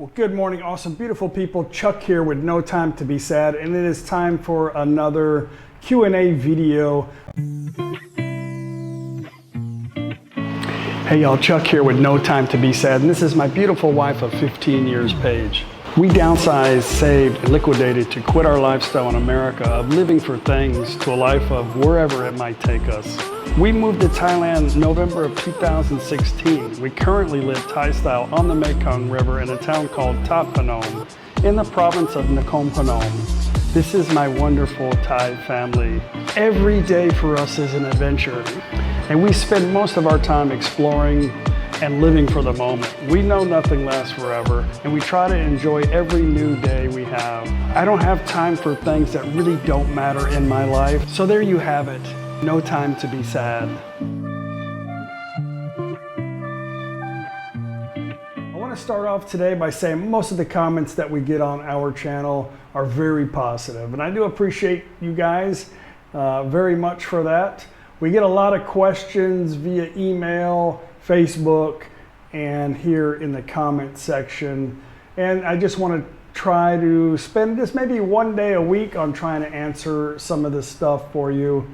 Well, good morning, awesome, beautiful people. Chuck here with No Time to Be Sad, and it is time for another Q&A video. Hey y'all, Chuck here with No Time to Be Sad, and this is my beautiful wife of 15 years, Paige. We downsized, saved, and liquidated to quit our lifestyle in America of living for things to a life of wherever it might take us. We moved to Thailand November of 2016. We currently live Thai style on the Mekong River in a town called ThatPhanom in the province of NakhonPhanom. This is my wonderful Thai family. Every day for us is an adventure, and we spend most of our time exploring and living for the moment. We know nothing lasts forever, and we try to enjoy every new day we have. I don't have time for things that really don't matter in my life, so there you have it. No time to be sad. I want to start off today by saying most of the comments that we get on our channel are very positive, and I do appreciate you guys very much for that. We get a lot of questions via email, Facebook, and here in the comment section, and I just want to try to spend just maybe one day a week on trying to answer some of this stuff for you.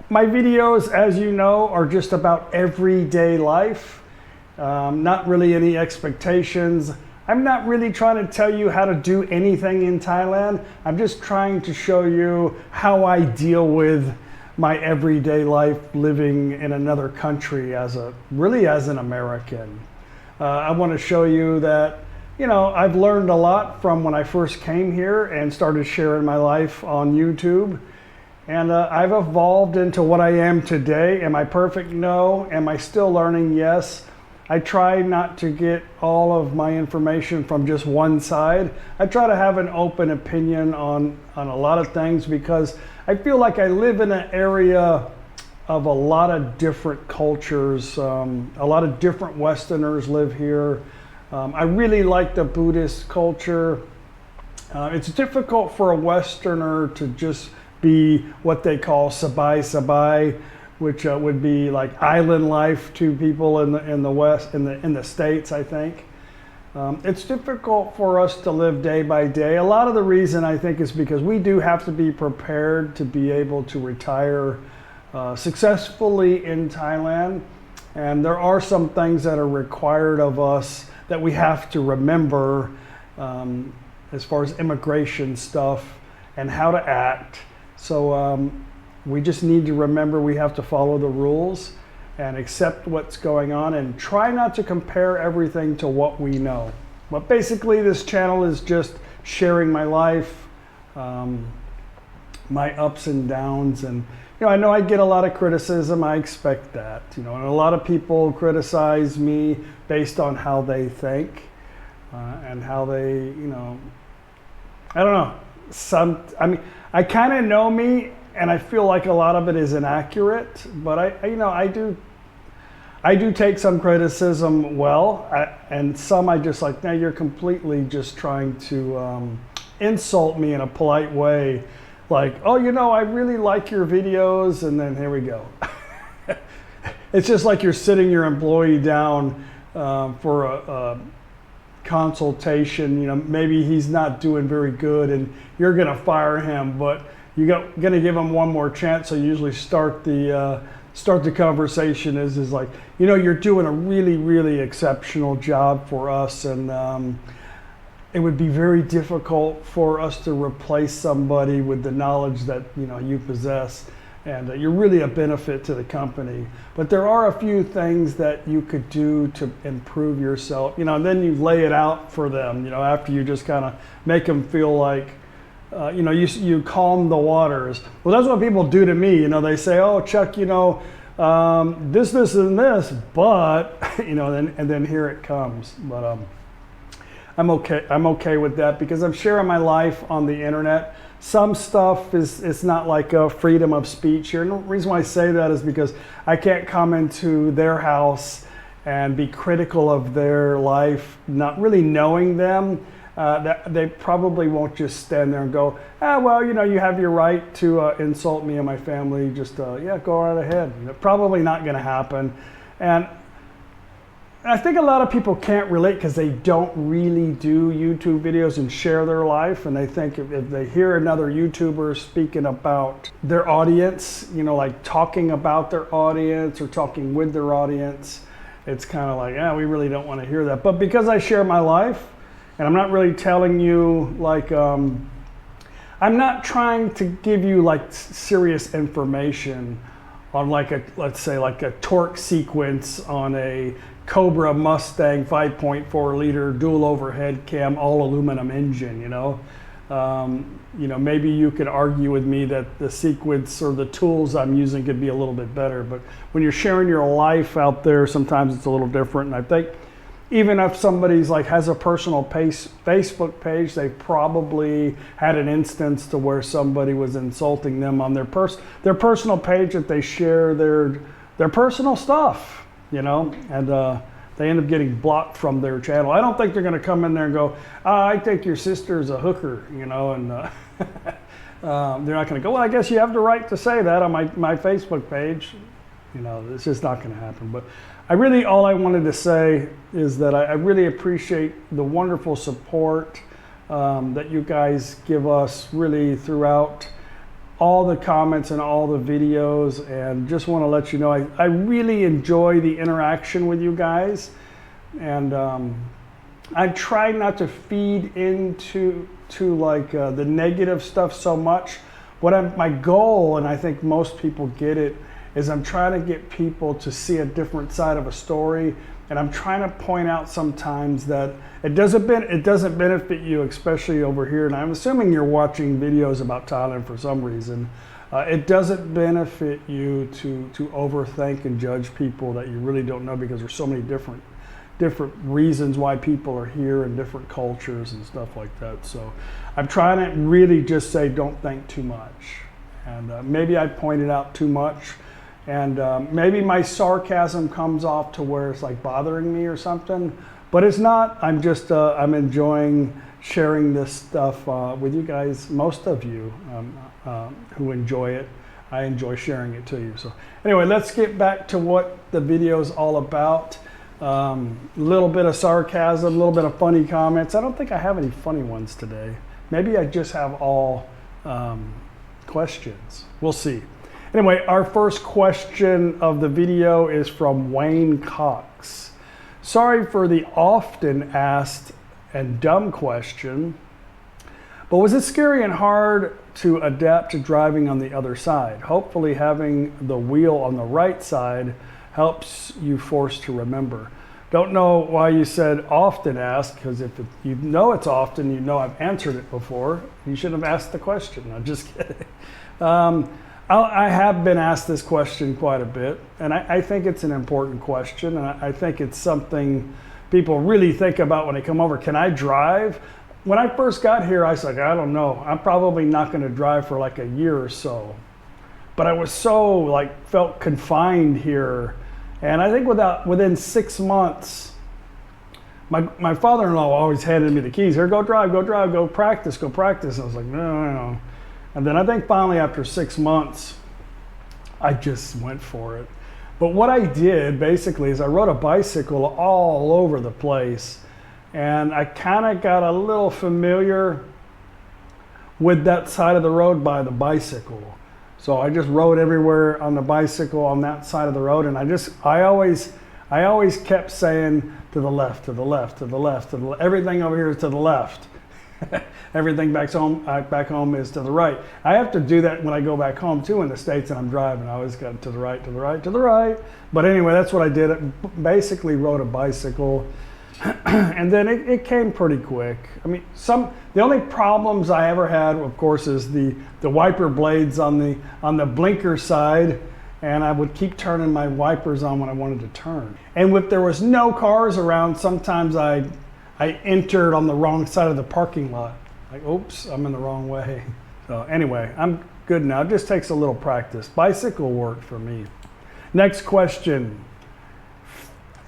My videos, as you know, are just about everyday life, not really any expectations. I'm not really trying to tell you how to do anything in Thailand. I'm just trying to show you how I deal with my everyday life living in another country as an American. I want to show you that, you know, I've learned a lot from when I first came here and started sharing my life on YouTube. And I've evolved into what I am today. Am I perfect? No. Am I still learning? Yes. I try not to get all of my information from just one side. I try to have an open opinion on a lot of things because I feel like I live in an area of a lot of different cultures. A lot of different Westerners live here. I really like the Buddhist culture. It's difficult for a Westerner to just be what they call sabai, which would be like island life to people in the West, in the States, I think. It's difficult for us to live day by day. A lot of the reason I think is because we do have to be prepared to be able to retire successfully in Thailand, and there are some things that are required of us that we have to remember as far as immigration stuff and how to act. So we just need to remember we have to follow the rules and accept what's going on and try not to compare everything to what we know. But basically this channel is just sharing my life, my ups and downs, and I know I get a lot of criticism. I expect that, and a lot of people criticize me based on how they think and how they, I don't know. I kind of know me, and I feel like a lot of it is inaccurate, but I do take some criticism well, and some I just like, no, you're completely just trying to insult me in a polite way, like, oh, I really like your videos, and then here we go. It's just like you're sitting your employee down for a consultation. Maybe he's not doing very good and you're gonna fire him, but you're gonna give him one more chance. So you usually start the conversation is like, you're doing a really, really exceptional job for us, and it would be very difficult for us to replace somebody with the knowledge that you possess, and you're really a benefit to the company. But there are a few things that you could do to improve yourself, and then you lay it out for them, after you just kind of make them feel like, you calm the waters. Well, that's what people do to me. They say, oh, Chuck, this, and this, but, and then here it comes. But I'm okay with that because I'm sharing my life on the internet. Some stuff it's not like a freedom of speech here. And the reason why I say that is because I can't come into their house and be critical of their life, not really knowing them. That they probably won't just stand there and go, well, you have your right to insult me and my family. Just, yeah, go right ahead. Probably not going to happen. And I think a lot of people can't relate because they don't really do YouTube videos and share their life. And they think if they hear another YouTuber speaking about their audience, you know, like talking about their audience or talking with their audience, it's kind of like, yeah, we really don't want to hear that. But because I share my life, and I'm not really telling you like, I'm not trying to give you like serious information on like a, let's say like a torque sequence on a Cobra Mustang 5.4 liter dual overhead cam all aluminum engine, you know. Maybe you could argue with me that the sequence or the tools I'm using could be a little bit better, but when you're sharing your life out there, sometimes it's a little different. And I think even if somebody's like has a personal Facebook page, they probably had an instance to where somebody was insulting them on their personal page, that they share their personal stuff, you know, and they end up getting blocked from their channel. I don't think they're going to come in there and go, I think your sister's a hooker, you know, and they're not going to go, well, I guess you have the right to say that on my Facebook page. You know, it's just not going to happen. But all I wanted to say is that I really appreciate the wonderful support that you guys give us really throughout all the comments and all the videos, and just want to let you know I really enjoy the interaction with you guys, and I try not to feed into like the negative stuff so much. My goal, and I think most people get it, is I'm trying to get people to see a different side of a story, and I'm trying to point out sometimes that it doesn't benefit you, especially over here, and I'm assuming you're watching videos about Thailand for some reason. It doesn't benefit you to overthink and judge people that you really don't know, because there's so many different reasons why people are here and different cultures and stuff like that. So I'm trying to really just say, don't think too much. And maybe I pointed out too much. And maybe my sarcasm comes off to where it's like bothering me or something, but it's not. I'm just, I'm enjoying sharing this stuff with you guys, most of you who enjoy it. I enjoy sharing it to you. So anyway, let's get back to what the video is all about. A little bit of sarcasm, a little bit of funny comments. I don't think I have any funny ones today. Maybe I just have all questions. We'll see. Anyway, our first question of the video is from Wayne Cox. Sorry for the often asked and dumb question, but was it scary and hard to adapt to driving on the other side? Hopefully having the wheel on the right side helps you force to remember. Don't know why you said often asked, because if you know it's often, you know I've answered it before. You shouldn't have asked the question. I'm just kidding. I have been asked this question quite a bit, and I think it's an important question, and I think it's something people really think about when they come over. Can I drive? When I first got here, I was like, I don't know. I'm probably not going to drive for like a year or so. But I was so felt confined here, and I think within 6 months, my father-in-law always handed me the keys. Here, go drive, go practice. And I was like, no. And then I think finally after 6 months, I just went for it. But what I did basically is I rode a bicycle all over the place, and I kind of got a little familiar with that side of the road by the bicycle. So I just rode everywhere on the bicycle on that side of the road, and I always kept saying to the left, to the left, to the left, to the left. Everything over here is to the left. Everything back home is to the right. I have to do that when I go back home too in the States and I'm driving. I always got to the right, to the right, to the right. But anyway, that's what I did. I basically rode a bicycle, and then it came pretty quick. I mean, the only problems I ever had, of course, is the wiper blades on the blinker side, and I would keep turning my wipers on when I wanted to turn. And if there was no cars around, sometimes I entered on the wrong side of the parking lot. Like, oops, I'm in the wrong way. So anyway, I'm good now. It just takes a little practice. Bicycle worked for me. Next question.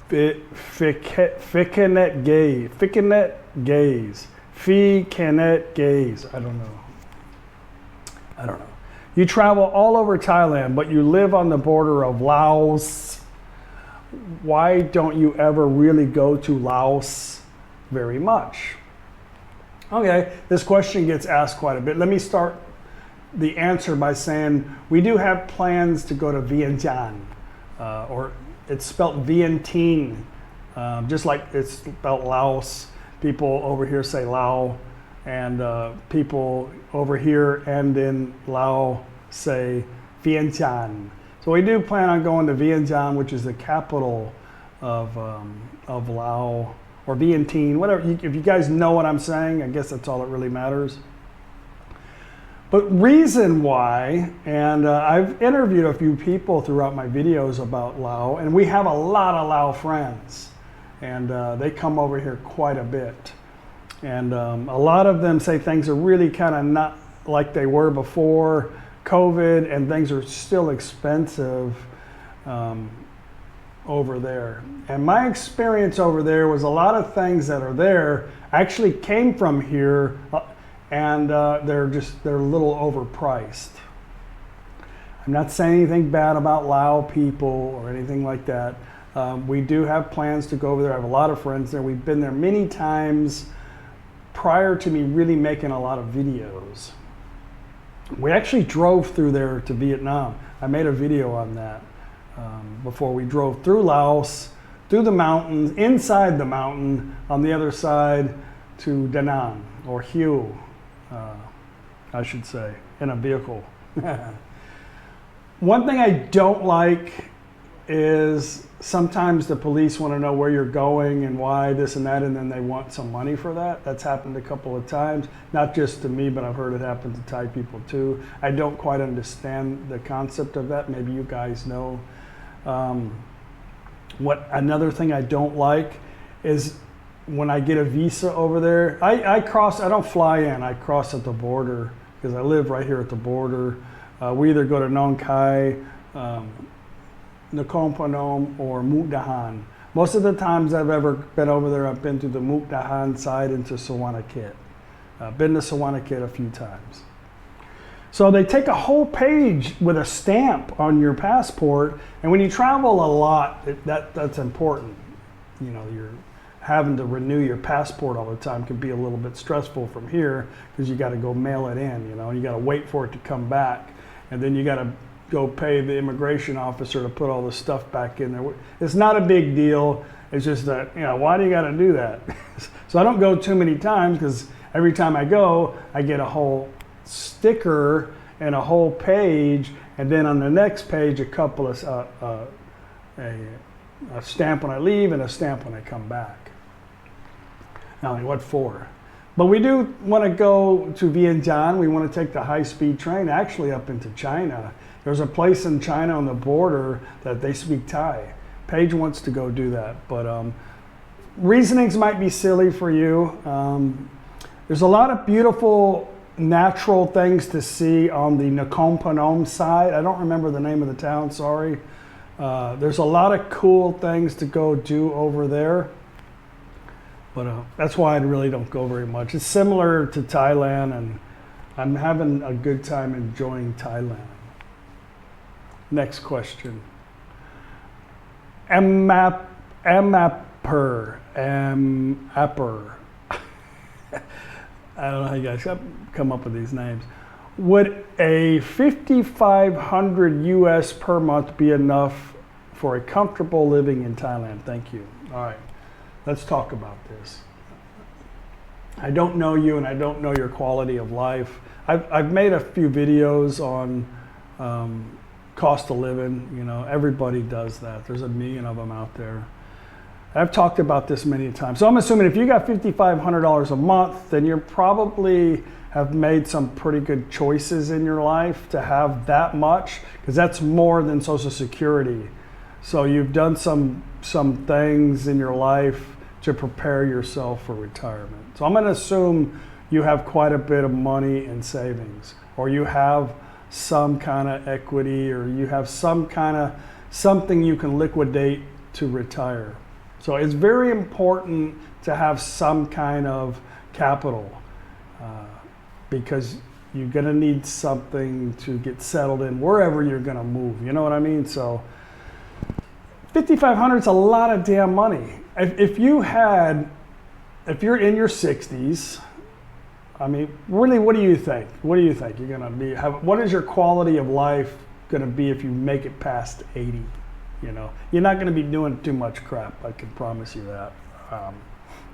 Fickanet gaze. I don't know. You travel all over Thailand, but you live on the border of Laos. why don't you ever really go to Laos very much? Okay, this question gets asked quite a bit. Let me start the answer by saying we do have plans to go to Vientiane, or it's spelled Vientiane, just like it's spelled Laos. People over here say Lao, and people over here and in Laos say Vientiane. So we do plan on going to Vientiane, which is the capital of Laos, or Vientiane, whatever. If you guys know what I'm saying, I guess that's all that really matters. But reason why, and I've interviewed a few people throughout my videos about Laos, and we have a lot of Lao friends, and they come over here quite a bit. And a lot of them say things are really kind of not like they were before COVID, and things are still expensive over there. And my experience over there was a lot of things that are there actually came from here, and they're a little overpriced. I'm not saying anything bad about Lao people or anything like that. We do have plans to go over there. I have a lot of friends there. We've been there many times prior to me really making a lot of videos. We actually drove through there to Vietnam. I made a video on that before we drove through Laos, through the mountains, inside the mountain, on the other side to Da Nang, or Hue, I should say, in a vehicle. One thing I don't like is sometimes the police want to know where you're going and why this and that, and then they want some money for that. That's happened a couple of times, not just to me, but I've heard it happen to Thai people too. I don't quite understand the concept of that. Maybe you guys know. Another thing I don't like is when I get a visa over there, I don't fly in, I cross at the border because I live right here at the border. We either go to Nong Khai, NakhonPhanom, or Muk Dahan. Most of the times I've ever been over there, I've been to the Muk Dahan side into Hunnicutt. I've been to Hunnicutt a few times. So they take a whole page with a stamp on your passport, and when you travel a lot, that's important. You know, you're having to renew your passport all the time can be a little bit stressful from here because you got to go mail it in, you know, you got to wait for it to come back, and then you got to go pay the immigration officer to put all the stuff back in there. It's not a big deal. It's just that, you know, why do you got to do that? So I don't go too many times because every time I go, I get a whole sticker and a whole page, and then on the next page, a couple of a stamp when I leave and a stamp when I come back. Now, what for? But we do want to go to Vientiane. We want to take the high-speed train actually up into China. There's a place in China on the border that they speak Thai. Paige wants to go do that, but reasonings might be silly for you. There's a lot of beautiful natural things to see on the NakhonPhanom side. I don't remember the name of the town, sorry. There's a lot of cool things to go do over there, but that's why I really don't go very much. It's similar to Thailand, and I'm having a good time enjoying Thailand. Next question. Amapper. I don't know how you guys come up with these names. Would a $5,500 US per month be enough for a comfortable living in Thailand? Thank you. All right, let's talk about this. I don't know you, and I don't know your quality of life. I've made a few videos on cost of living. You know, everybody does that. There's a million of them out there. I've talked about this many times. So I'm assuming if you got $5,500 a month, then you probably have made some pretty good choices in your life to have that much, because that's more than Social Security. So you've done some things in your life to prepare yourself for retirement. So I'm going to assume you have quite a bit of money in savings, or you have some kind of equity, or you have some kind of something you can liquidate to retire. So it's very important to have some kind of capital because you're going to need something to get settled in wherever you're going to move. You know what I mean? So $5,500 is a lot of damn money. If you're in your 60s, I mean, really, what do you think? What do you think you're gonna be? What is your quality of life gonna be if you make it past 80? You know, you're not gonna be doing too much crap. I can promise you that.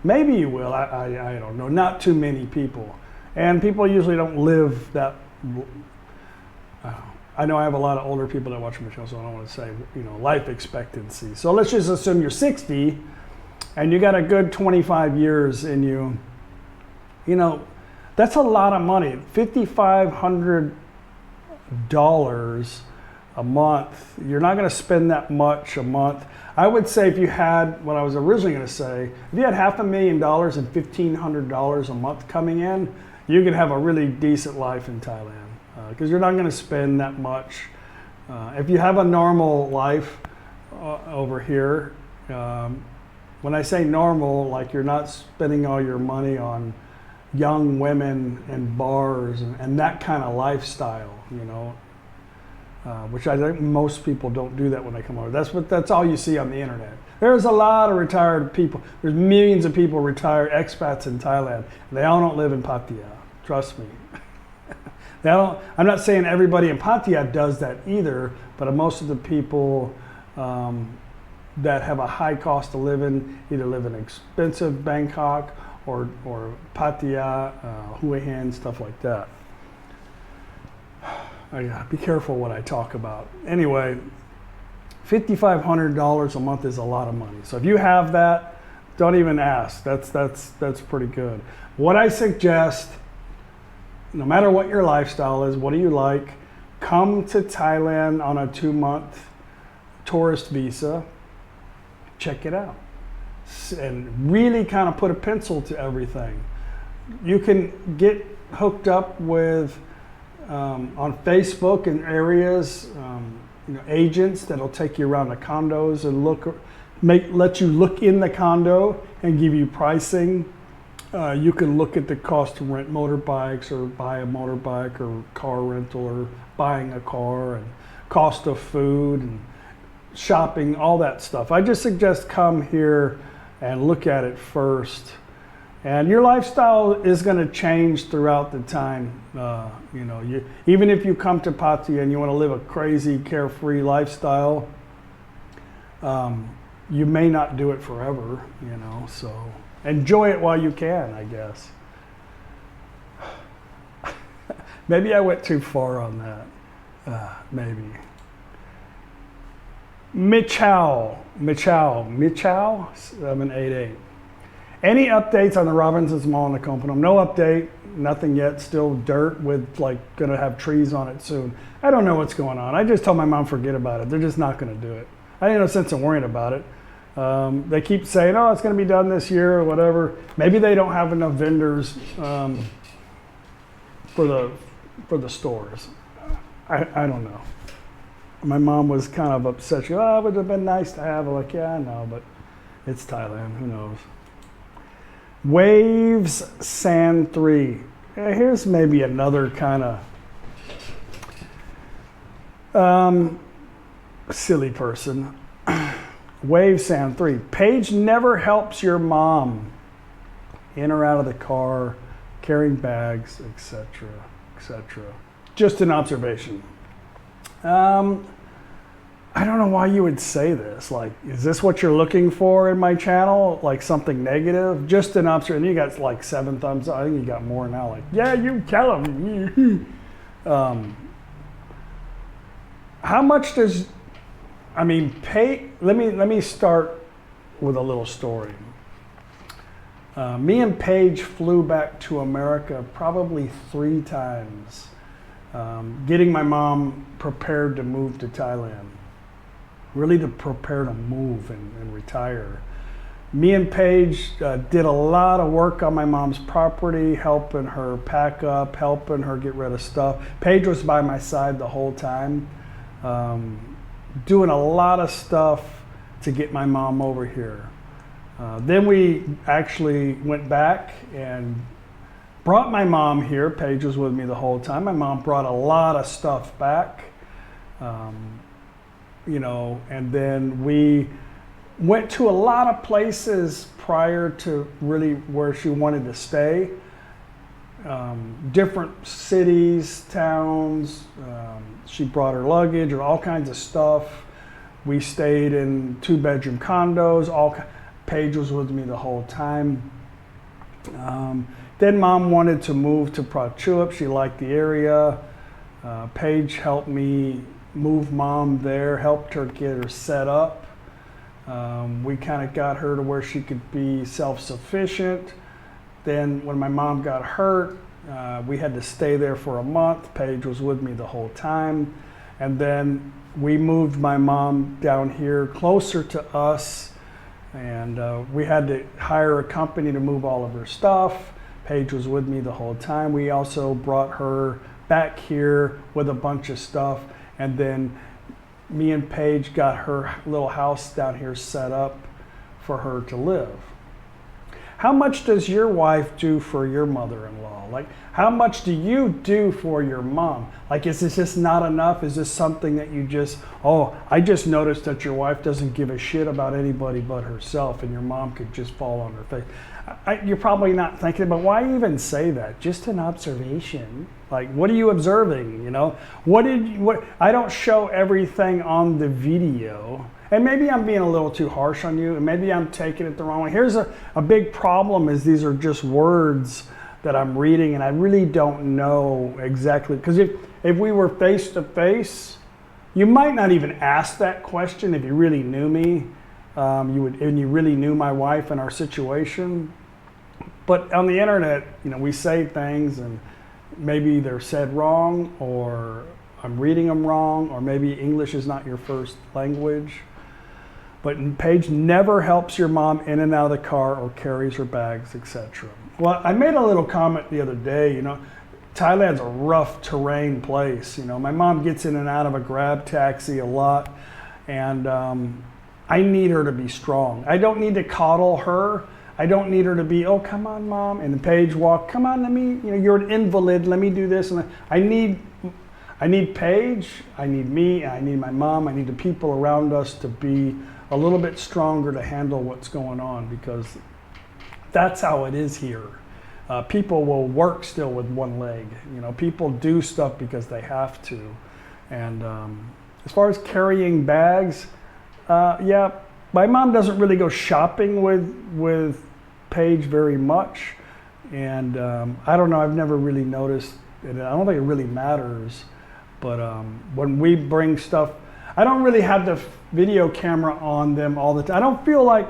Maybe you will. I don't know. Not too many people, and people usually don't live that. I know I have a lot of older people that watch my show, so I don't want to say, you know, life expectancy. So let's just assume you're 60, and you got a good 25 years in you. You know, that's a lot of money. $5,500 a month. You're not going to spend that much a month. I would say if you had, what I was originally going to say, if you had $500,000 and $1,500 a month coming in, you could have a really decent life in Thailand. Because you're not going to spend that much. If you have a normal life over here, when I say normal, like you're not spending all your money on young women and bars and that kind of lifestyle, you know, which I think most people don't do that when they come over. That's all you see on the internet. There's a lot of retired people. There's millions of people retired expats in Thailand. They all don't live in Pattaya. Trust me. I'm not saying everybody in Pattaya does that either, but most of the people that have a high cost of living either live in expensive Bangkok or Pattaya, Hue Hin, stuff like that. Be careful what I talk about. Anyway, $5,500 a month is a lot of money. So if you have that, don't even ask. That's pretty good. What I suggest, no matter what your lifestyle is, what do you like, come to Thailand on a 2-month tourist visa, check it out, and really kind of put a pencil to everything. You can get hooked up with, on Facebook in areas, you know, agents that'll take you around the condos and let you look in the condo and give you pricing. You can look at the cost to rent motorbikes or buy a motorbike or car rental or buying a car and cost of food and shopping, all that stuff. I just suggest come here and look at it first. And your lifestyle is going to change throughout the time. You know, even if you come to Pattaya and you want to live a crazy, carefree lifestyle, you may not do it forever, you know, so enjoy it while you can, I guess. Maybe I went too far on that. Maybe. Michow 788. Any updates on the Robinsons Mall in NakhonPhanom? No update, nothing yet. Still dirt with like gonna have trees on it soon. I don't know what's going on. I just told my mom forget about it. They're just not gonna do it. I ain't no sense in worrying about it. They keep saying, oh, it's going to be done this year or whatever. Maybe they don't have enough vendors for the stores. I don't know. My mom was kind of upset. She goes, oh, it would have been nice to have. I'm like, yeah, I know, but it's Thailand. Who knows? Waves Sand 3. Here's maybe another kind of silly person. Wave Sand 3. Paige never helps your mom in or out of the car, carrying bags, etc., etc. Just an observation. I don't know why you would say this. Like, is this what you're looking for in my channel? Like something negative? Just an observation. You got like 7 thumbs up. I think you got more now. Like, yeah, you tell them. How much does, I mean, let me start with a little story. Me and Paige flew back to America probably 3 times, getting my mom prepared to move to Thailand. Really to prepare to move and retire. Me and Paige did a lot of work on my mom's property, helping her pack up, helping her get rid of stuff. Paige was by my side the whole time, doing a lot of stuff to get my mom over here. Then we actually went back and brought my mom here. Paige was with me the whole time. My mom brought a lot of stuff back. you know, and then we went to a lot of places prior to really where she wanted to stay. Different cities, towns. She brought her luggage or all kinds of stuff. We stayed in 2-bedroom condos. Paige was with me the whole time. Then Mom wanted to move to Prachuap. She liked the area. Paige helped me move Mom there, helped her get her set up. We kind of got her to where she could be self-sufficient. Then when my mom got hurt, we had to stay there for a month. Paige was with me the whole time. And then we moved my mom down here closer to us, and we had to hire a company to move all of her stuff. Paige was with me the whole time. We also brought her back here with a bunch of stuff, and then me and Paige got her little house down here set up for her to live. How much does your wife do for your mother-in-law? Like, how much do you do for your mom? Like, is this just not enough? Is this something that you just, oh, I just noticed that your wife doesn't give a shit about anybody but herself, and your mom could just fall on her face. You're probably not thinking about, why even say that? Just an observation. Like, what are you observing, you know? I don't show everything on the video. And maybe I'm being a little too harsh on you, and maybe I'm taking it the wrong way. Here's a big problem is these are just words that I'm reading, and I really don't know exactly. Because if we were face to face, you might not even ask that question if you really knew me. And you really knew my wife and our situation. But on the internet, you know, we say things and maybe they're said wrong, or I'm reading them wrong, or maybe English is not your first language. But Paige never helps your mom in and out of the car or carries her bags, etc. Well, I made a little comment the other day, you know, Thailand's a rough terrain place. You know, my mom gets in and out of a grab taxi a lot, and I need her to be strong. I don't need to coddle her. I don't need her to be, oh, come on, Mom. And Paige walk, come on, you're an invalid, let me do this. And I need Paige, I need me, I need my mom, I need the people around us to be a little bit stronger to handle what's going on, because that's how it is here. People will work still with one leg. You know, people do stuff because they have to. And as far as carrying bags, yeah, my mom doesn't really go shopping with Paige very much. And I don't know, I've never really noticed it. I don't think it really matters. But when we bring stuff, I don't really have the video camera on them all the time. I don't feel like,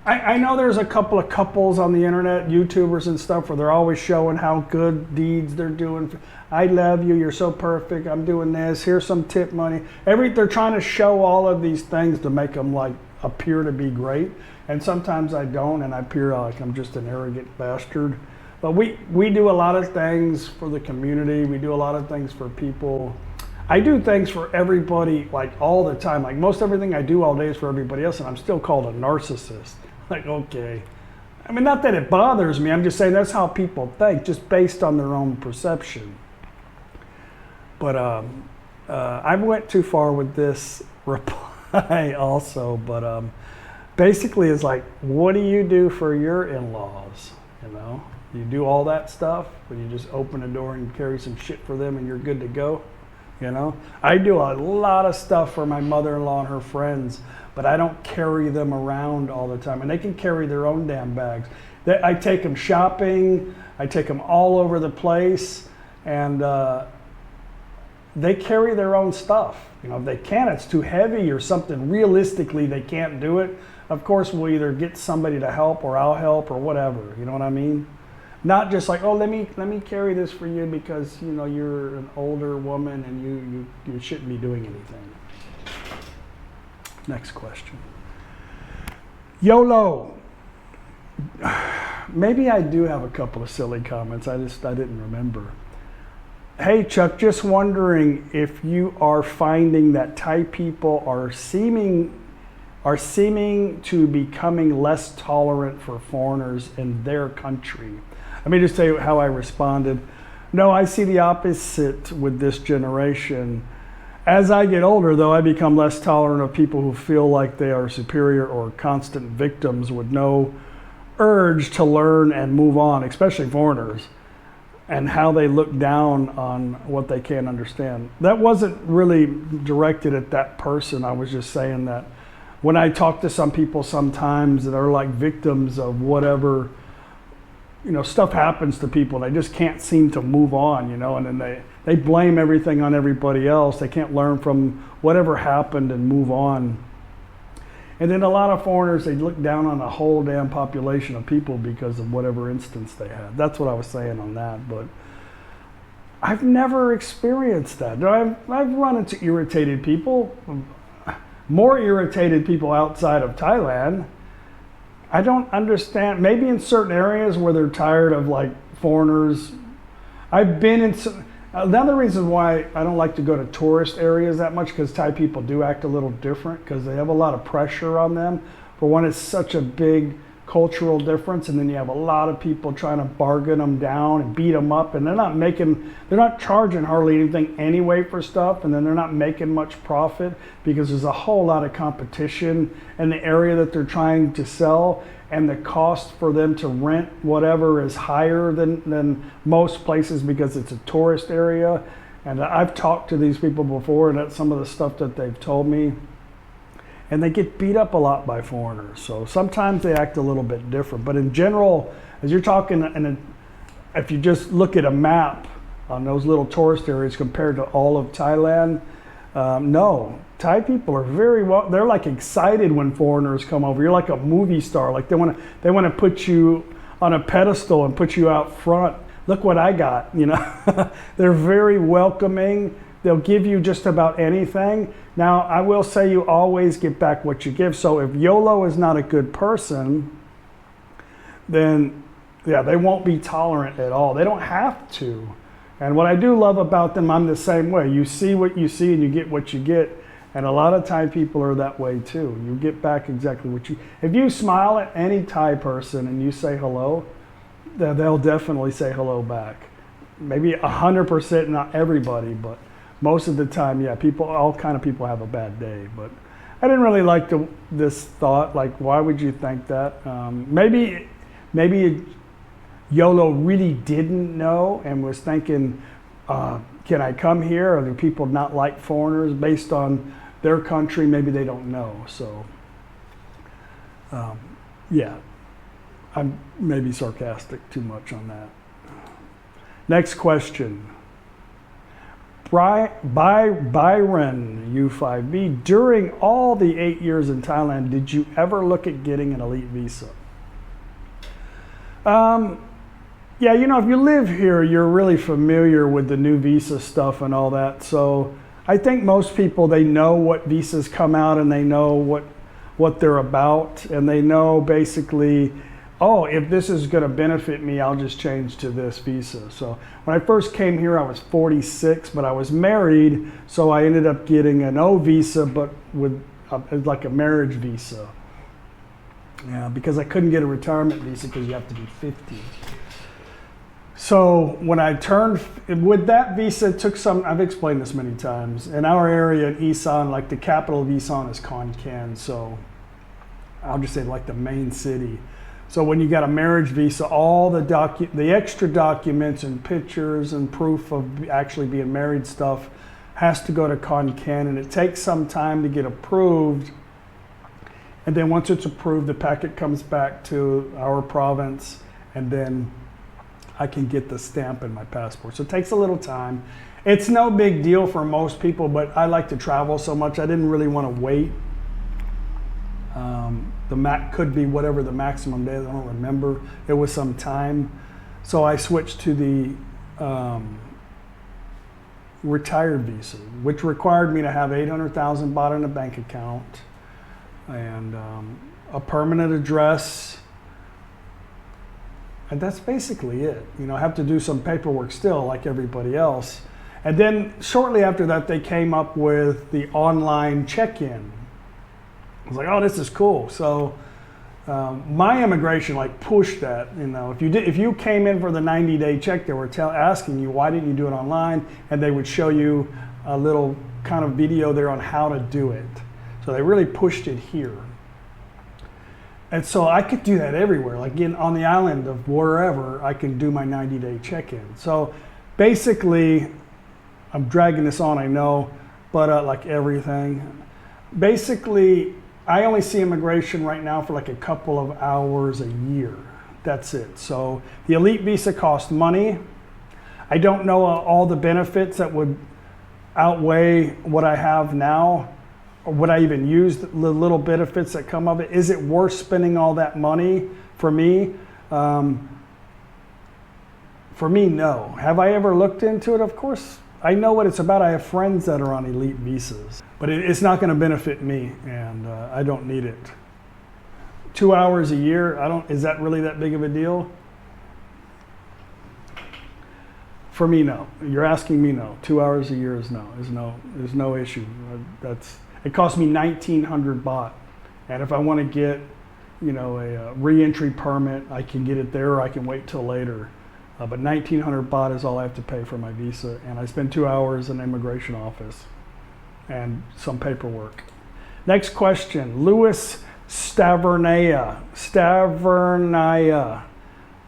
I know there's a couple of couples on the internet, YouTubers and stuff, where they're always showing how good deeds they're doing. I love you, you're so perfect, I'm doing this, here's some tip money. They're trying to show all of these things to make them like appear to be great. And sometimes I don't, and I appear like I'm just an arrogant bastard. But we do a lot of things for the community. We do a lot of things for people. I do things for everybody, like all the time. Like most everything I do all day is for everybody else, and I'm still called a narcissist. Like, okay. I mean, not that it bothers me. I'm just saying that's how people think, just based on their own perception. But I went too far with this reply also. But basically, it's like, what do you do for your in-laws? You know, you do all that stuff, but you just open a door and carry some shit for them, and you're good to go. You know, I do a lot of stuff for my mother-in-law and her friends, but I don't carry them around all the time. And they can carry their own damn bags. I take them shopping. I take them all over the place, and they carry their own stuff. You know, if they can't, it's too heavy or something. Realistically, they can't do it. Of course, we'll either get somebody to help, or I'll help, or whatever. You know what I mean? Not just like, oh, let me carry this for you because, you know, you're an older woman and you shouldn't be doing anything. Next question. YOLO. Maybe I do have a couple of silly comments. I didn't remember. Hey, Chuck, just wondering if you are finding that Thai people are seeming to becoming less tolerant for foreigners in their country. Let me just tell you how I responded. No, I see the opposite with this generation. As I get older, though, I become less tolerant of people who feel like they are superior or constant victims with no urge to learn and move on, especially foreigners, and how they look down on what they can't understand. That wasn't really directed at that person. I was just saying that when I talk to some people sometimes that are like victims of whatever, stuff happens to people, they just can't seem to move on, and then they blame everything on everybody else. They can't learn from whatever happened and move on. And then a lot of foreigners, they look down on the whole damn population of people because of whatever instance they had. That's what I was saying on that. But I've never experienced that. I've run into irritated people, more irritated people outside of Thailand. I don't understand. Maybe in certain areas where they're tired of like foreigners. I've been in some. Another reason why I don't like to go to tourist areas that much, because Thai people do act a little different because they have a lot of pressure on them. For one, it's such a big cultural difference, and then you have a lot of people trying to bargain them down and beat them up, and they're not charging hardly anything anyway for stuff, and then they're not making much profit because there's a whole lot of competition in the area that they're trying to sell, and the cost for them to rent whatever is higher than most places because it's a tourist area. And I've talked to these people before, and that's some of the stuff that they've told me. And they get beat up a lot by foreigners. So sometimes they act a little bit different. But in general, as you're talking, and if you just look at a map on those little tourist areas compared to all of Thailand, no. Thai people are they're like excited when foreigners come over. You're like a movie star. Like they want to put you on a pedestal and put you out front. Look what I got, They're very welcoming. They'll give you just about anything. Now, I will say you always get back what you give. So if YOLO is not a good person, then yeah, they won't be tolerant at all. They don't have to. And what I do love about them, I'm the same way. You see what you see and you get what you get. And a lot of Thai people are that way too. You get back exactly what if you smile at any Thai person and you say hello, they'll definitely say hello back. Maybe 100%, not everybody, but most of the time, yeah, all kind of people have a bad day. But I didn't really like this thought, like, why would you think that? Maybe YOLO really didn't know and was thinking, can I come here? Or do people not like foreigners based on their country? Maybe they don't know. So, yeah, I'm maybe sarcastic too much on that. Next question. Byron U5B, during all the 8 years in Thailand, did you ever look at getting an elite visa? Yeah, if you live here, you're really familiar with the new visa stuff and all that. So I think most people, they know what visas come out and they know what they're about. And they know basically, oh, if this is going to benefit me, I'll just change to this visa. So when I first came here, I was 46, but I was married. So I ended up getting an O visa, but with like a marriage visa. Yeah, because I couldn't get a retirement visa because you have to be 50. So when I turned, with that visa, it took some, I've explained this many times. In our area in Isan, like the capital of Isan is Khon Kaen. So I'll just say like the main city. So when you got a marriage visa, all the extra documents and pictures and proof of actually being married stuff has to go to Khon Kaen, and it takes some time to get approved. And then once it's approved, the packet comes back to our province, and then I can get the stamp in my passport. So it takes a little time. It's no big deal for most people, but I like to travel so much, I didn't really want to wait. The could be whatever the maximum days, I don't remember. It was some time. So I switched to the retired visa, which required me to have 800,000 baht in a bank account and a permanent address. And that's basically it. I have to do some paperwork still like everybody else. And then shortly after that, they came up with the online check-in. I was like, oh, this is cool. So my immigration pushed that. If you came in for the 90-day check, they were asking you, why didn't you do it online? And they would show you a little kind of video there on how to do it. So they really pushed it here. And so I could do that everywhere. Like on the island of wherever, I can do my 90-day check-in. So basically, I'm dragging this on, I know, but like everything. Basically, I only see immigration right now for like a couple of hours a year. That's it. So the elite visa costs money. I don't know all the benefits that would outweigh what I have now, or would I even use the little benefits that come of it? Is it worth spending all that money for me? For me, no. Have I ever looked into it? Of course. I know what it's about. I have friends that are on elite visas, but it's not going to benefit me, and I don't need it. 2 hours a year, is that really that big of a deal? For me, no. You're asking me, no. 2 hours a year is no. There's no issue. It cost me 1,900 baht, and if I want to get, a re-entry permit, I can get it there, or I can wait till later. But 1,900 baht is all I have to pay for my visa, and I spend 2 hours in the immigration office and some paperwork. Next question, Louis Stavernaya.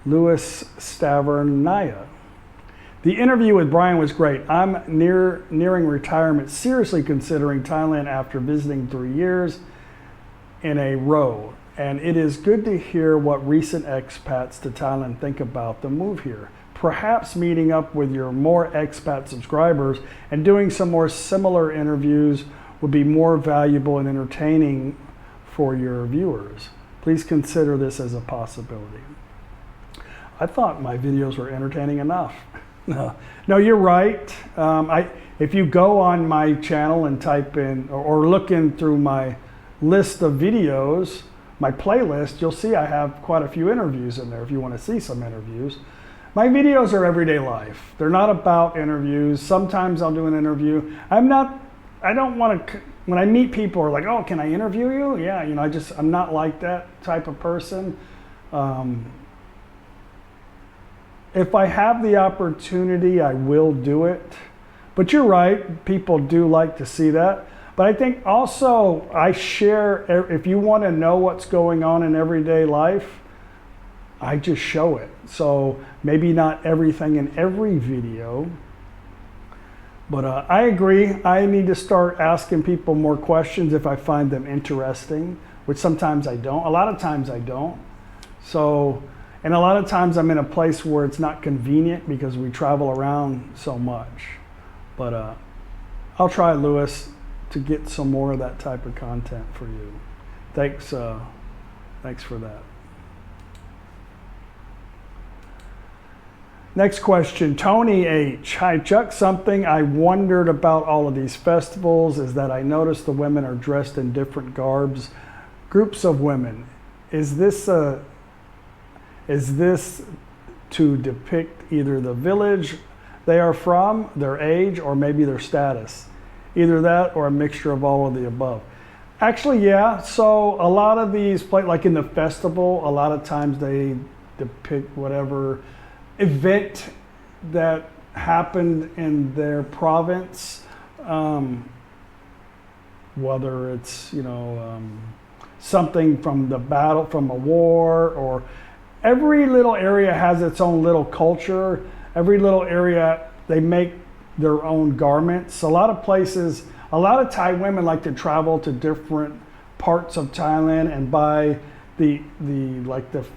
Louis Stavernaya. The interview with Brian was great. I'm nearing retirement, seriously considering Thailand after visiting 3 years in a row. And it is good to hear what recent expats to Thailand think about the move here. Perhaps meeting up with your more expat subscribers and doing some more similar interviews would be more valuable and entertaining for your viewers. Please consider this as a possibility. I thought my videos were entertaining enough. No, you're right. If you go on my channel and type in or look in through my list of videos, my playlist, you'll see I have quite a few interviews in there if you want to see some interviews. My videos are everyday life. They're not about interviews. Sometimes I'll do an interview. I don't want to, when I meet people who are like, oh, can I interview you? Yeah, I'm not like that type of person. If I have the opportunity, I will do it. But you're right, people do like to see that. But I think also I share, if you want to know what's going on in everyday life, I just show it. So maybe not everything in every video, but I agree. I need to start asking people more questions if I find them interesting, which sometimes I don't. A lot of times I don't. So, and a lot of times I'm in a place where it's not convenient because we travel around so much. But I'll try, Louis, to get some more of that type of content for you. Thanks for that. Next question, Tony H. Hi Chuck, something I wondered about all of these festivals is that I noticed the women are dressed in different garbs, groups of women. Is this to depict either the village they are from, their age, or maybe their status? Either that or a mixture of all of the above. Actually, yeah. So a lot of these, like in the festival, a lot of times they depict whatever event that happened in their province, whether it's something from the battle, from a war, or every little area has its own little culture. Every little area, they make their own garments. A lot of places, a lot of Thai women like to travel to different parts of Thailand and buy the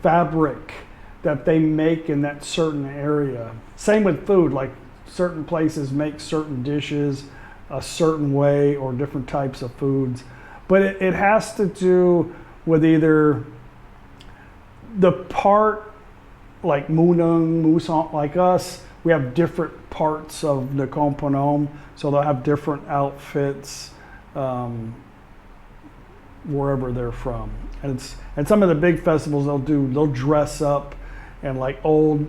fabric that they make in that certain area. Same with food, like certain places make certain dishes a certain way or different types of foods. But it has to do with either the part, like Munung, Musong, like us, we have different parts of NakhonPhanom, so they'll have different outfits wherever they're from. And some of the big festivals they'll dress up in like old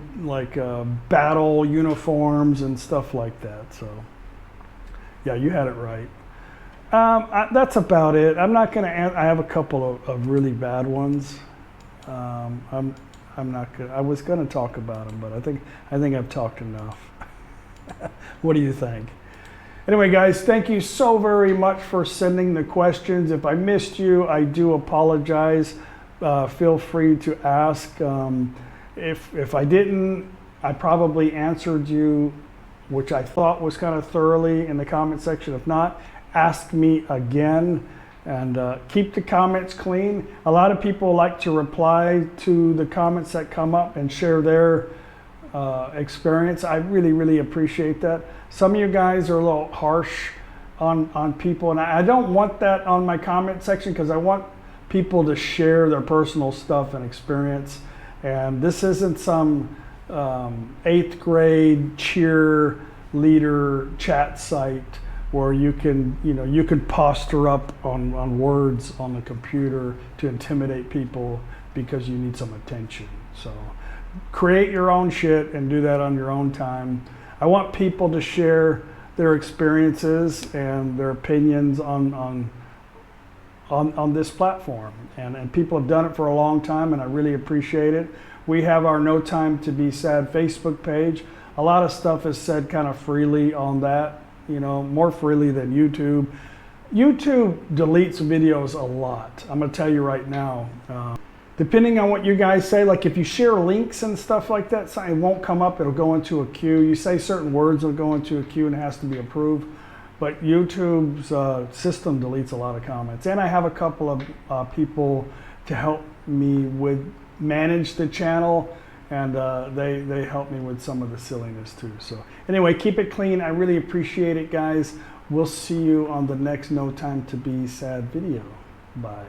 battle uniforms and stuff like that. So yeah, you had it right. That's about it. I'm not gonna. I have a couple of really bad ones. I'm not gonna. I was gonna talk about them, but I think I've talked enough. What do you think? Anyway, guys, thank you so very much for sending the questions. If I missed you, I do apologize. Feel free to ask. If I didn't, I probably answered you, which I thought was kind of thoroughly in the comment section. If not, ask me again, and keep the comments clean. A lot of people like to reply to the comments that come up and share their experience. I really appreciate that. Some of you guys are a little harsh on people, and I don't want that on my comment section, because I want people to share their personal stuff and experience. And this isn't some 8th grade cheerleader chat site where you can posture up on words on the computer to intimidate people because you need some attention. So create your own shit and do that on your own time. I want people to share their experiences and their opinions on this platform, and people have done it for a long time, and I really appreciate it. We have our No Time to Be Sad Facebook page. A lot of stuff is said kind of freely on that, more freely than YouTube. YouTube deletes videos a lot. I'm gonna tell you right now. Depending on what you guys say, like if you share links and stuff like that, it won't come up, it'll go into a queue. You say certain words, it'll go into a queue and it has to be approved. But YouTube's system deletes a lot of comments. And I have a couple of people to help me manage the channel, and they help me with some of the silliness too. So anyway, keep it clean. I really appreciate it, guys. We'll see you on the next No Time to Be Sad video. Bye.